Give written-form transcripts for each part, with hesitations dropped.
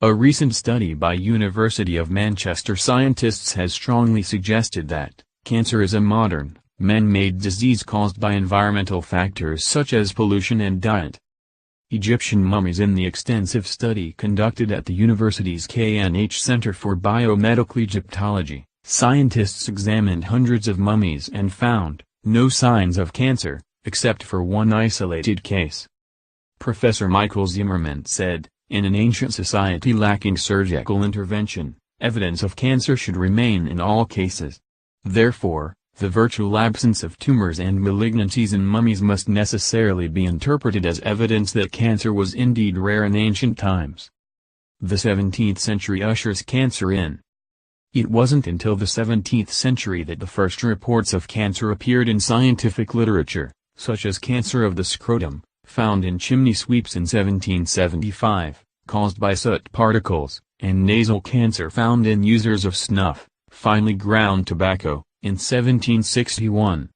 A recent study by University of Manchester scientists has strongly suggested that cancer is a modern, man-made disease caused by environmental factors such as pollution and diet. Egyptian mummies. In the extensive study conducted at the university's KNH Center for Biomedical Egyptology, scientists examined hundreds of mummies and found no signs of cancer, except for one isolated case. Professor Michael Zimmerman said, "In an ancient society lacking surgical intervention, evidence of cancer should remain in all cases. Therefore, the virtual absence of tumors and malignancies in mummies must necessarily be interpreted as evidence that cancer was indeed rare in ancient times." The 17th century ushers cancer in. It wasn't until the 17th century that the first reports of cancer appeared in scientific literature, such as cancer of the scrotum, found in chimney sweeps in 1775, caused by soot particles, and nasal cancer found in users of snuff, finely ground tobacco, in 1761.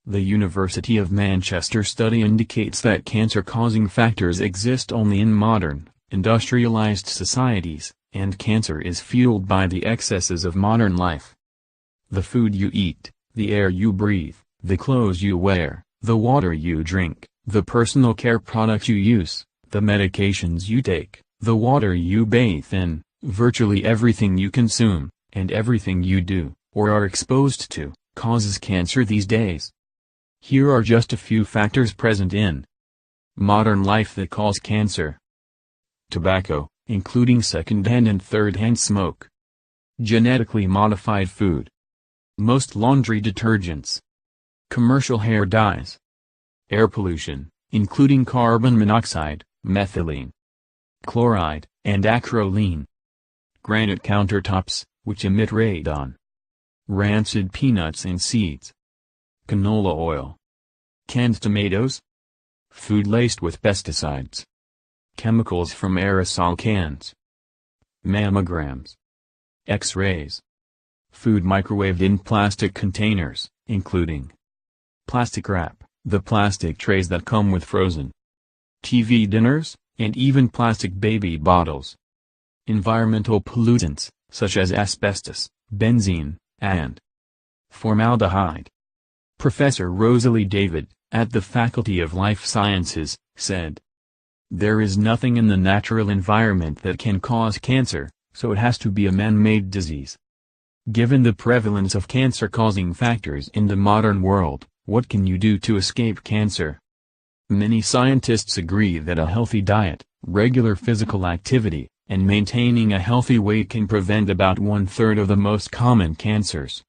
The University of Manchester study indicates that cancer-causing factors exist only in modern, industrialized societies, and cancer is fueled by the excesses of modern life. The food you eat, the air you breathe, the clothes you wear, the water you drink, the personal care products you use, the medications you take, the water you bathe in, virtually everything you consume, and everything you do, or are exposed to, causes cancer these days. Here are just a few factors present in modern life that cause cancer. Tobacco, including second-hand and third-hand smoke. Genetically modified food. Most laundry detergents. Commercial hair dyes. Air pollution, including carbon monoxide, methylene, chloride, and acrolein. Granite countertops, which emit radon. Rancid peanuts and seeds. Canola oil. Canned tomatoes. Food laced with pesticides. Chemicals from aerosol cans. Mammograms. X-rays. Food microwaved in plastic containers, including plastic wrap, the plastic trays that come with frozen TV dinners, and even plastic baby bottles. Environmental pollutants, such as asbestos, benzene, and formaldehyde. Professor Rosalie David, at the Faculty of Life Sciences, said, "There is nothing in the natural environment that can cause cancer, so it has to be a man-made disease." Given the prevalence of cancer-causing factors in the modern world, what can you do to escape cancer? Many scientists agree that a healthy diet, regular physical activity, and maintaining a healthy weight can prevent about 1/3 of the most common cancers.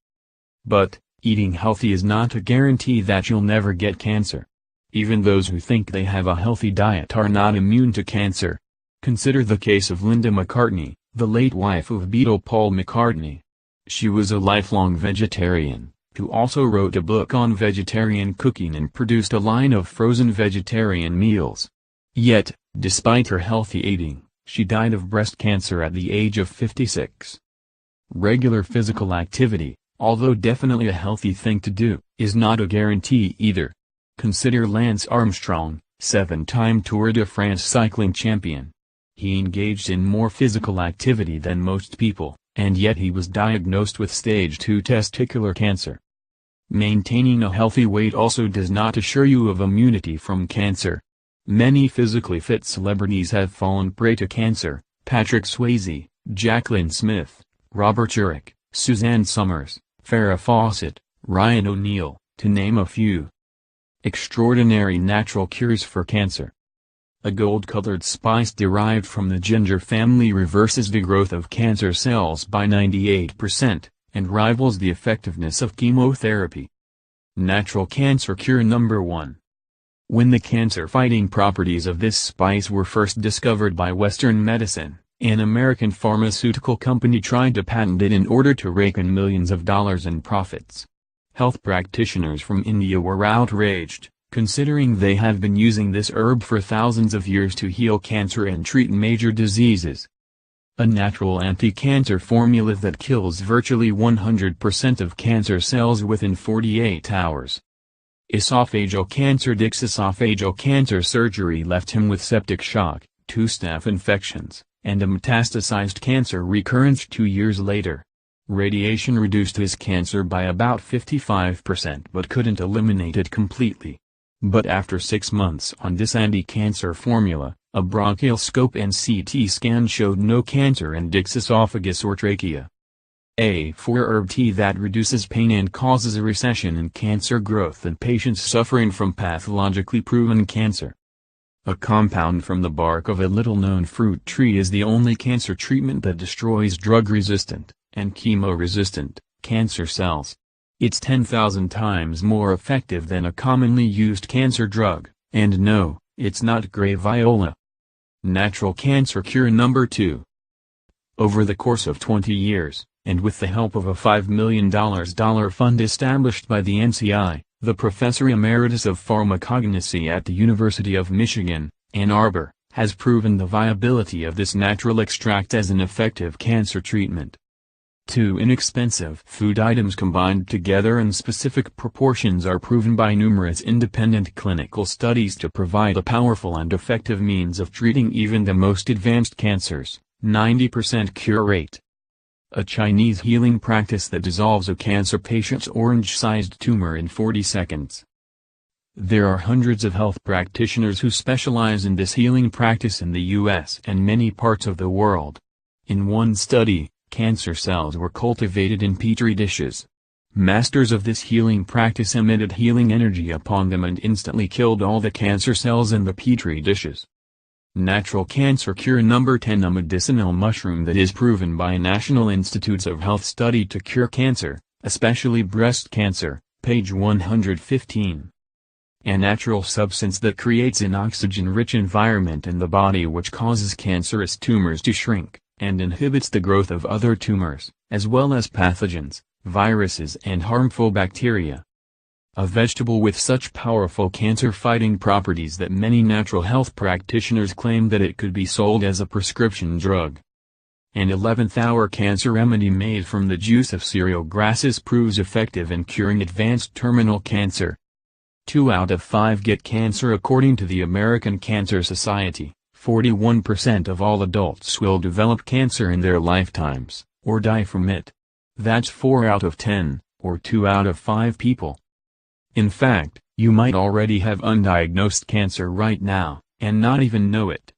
But, eating healthy is not a guarantee that you'll never get cancer. Even those who think they have a healthy diet are not immune to cancer. Consider the case of Linda McCartney, the late wife of Beatle Paul McCartney. She was a lifelong vegetarian, who also wrote a book on vegetarian cooking and produced a line of frozen vegetarian meals. Yet, despite her healthy eating, she died of breast cancer at the age of 56. Regular physical activity, although definitely a healthy thing to do, is not a guarantee either. Consider Lance Armstrong, 7-time Tour de France cycling champion. He engaged in more physical activity than most people, and yet he was diagnosed with stage 2 testicular cancer. Maintaining a healthy weight also does not assure you of immunity from cancer. Many physically fit celebrities have fallen prey to cancer: Patrick Swayze, Jacqueline Smith, Robert Urich, Suzanne Summers, Farrah Fawcett, Ryan O'Neal, to name a few. Extraordinary natural cures for cancer. A gold-colored spice derived from the ginger family reverses the growth of cancer cells by 98%, and rivals the effectiveness of chemotherapy. Natural cancer cure number 1. When the cancer-fighting properties of this spice were first discovered by Western medicine, an American pharmaceutical company tried to patent it in order to rake in millions of dollars in profits. Health practitioners from India were outraged, considering they have been using this herb for thousands of years to heal cancer and treat major diseases. A natural anti-cancer formula that kills virtually 100% of cancer cells within 48 hours. Esophageal cancer. Dick's esophageal cancer surgery left him with septic shock, 2 staph infections, and a metastasized cancer recurrence 2 years later. Radiation reduced his cancer by about 55% but couldn't eliminate it completely. But after 6 months on this anti-cancer formula, a bronchial scope and CT scan showed no cancer in Dick's esophagus or trachea. A 4-herb tea that reduces pain and causes a recession in cancer growth in patients suffering from pathologically proven cancer. A compound from the bark of a little-known fruit tree is the only cancer treatment that destroys drug-resistant and chemo-resistant cancer cells. It's 10,000 times more effective than a commonly used cancer drug, and no, it's not gray viola. Natural cancer cure number 2. Over the course of 20 years, and with the help of a $5 million fund established by the NCI, the Professor Emeritus of Pharmacognosy at the University of Michigan, Ann Arbor, has proven the viability of this natural extract as an effective cancer treatment. 2 inexpensive food items combined together in specific proportions are proven by numerous independent clinical studies to provide a powerful and effective means of treating even the most advanced cancers, 90% cure rate. A Chinese healing practice that dissolves a cancer patient's orange-sized tumor in 40 seconds. There are hundreds of health practitioners who specialize in this healing practice in the U.S. and many parts of the world. In one study, cancer cells were cultivated in petri dishes. Masters of this healing practice emitted healing energy upon them and instantly killed all the cancer cells in the petri dishes. Natural cancer cure number 10. A medicinal mushroom that is proven by National Institutes of Health study to cure cancer, especially breast cancer, page 115. A natural substance that creates an oxygen-rich environment in the body which causes cancerous tumors to shrink, and inhibits the growth of other tumors, as well as pathogens, viruses and harmful bacteria. A vegetable with such powerful cancer-fighting properties that many natural health practitioners claim that it could be sold as a prescription drug. An 11th-hour cancer remedy made from the juice of cereal grasses proves effective in curing advanced terminal cancer. 2 out of 5 get cancer. According to the American Cancer Society, 41% of all adults will develop cancer in their lifetimes, or die from it. That's 4 out of 10, or 2 out of 5 people. In fact, you might already have undiagnosed cancer right now, and not even know it.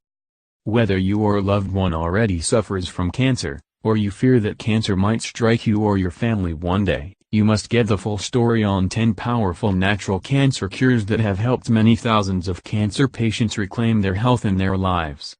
Whether you or a loved one already suffers from cancer, or you fear that cancer might strike you or your family one day, you must get the full story on 10 powerful natural cancer cures that have helped many thousands of cancer patients reclaim their health and their lives.